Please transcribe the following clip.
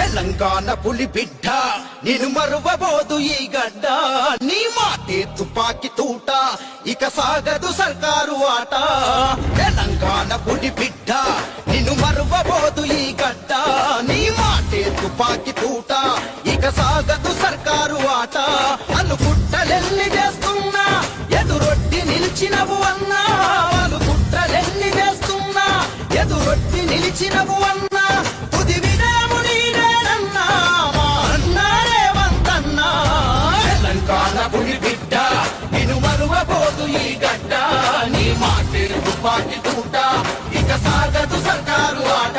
తెలంగాణ పులి బిడ్డ నిన్ను మరువబోదు ఈ గడ్డ నీ మాటే తుపాకి తూట ఇక సాగదు సర్కారు ఆట తెలంగాణ పులి బిడ్డ నిన్ను మరువబోదు ఈ గడ్డ నీ మాటే తుపాకి తూట ఇక సాగదు సర్కారు ఆట అనుకుట్టలెల్లి చేస్తున్నా ఎదురొట్టి నిలిచినవు అన్నా అనుకుట్టలెల్లి చేస్తున్నా ఎదురొట్టి నిలిచినవు అన్నా తుది విరాము నీదేనన్నా మా అన్నా రేవంతన్నా తెలంగాణ పులి బిడ్డ నిన్ను మరువబోదు ఈ గడ్డ నీ మాటే తుపాకి తూట ఇక సాగదు సర్కారు ఆట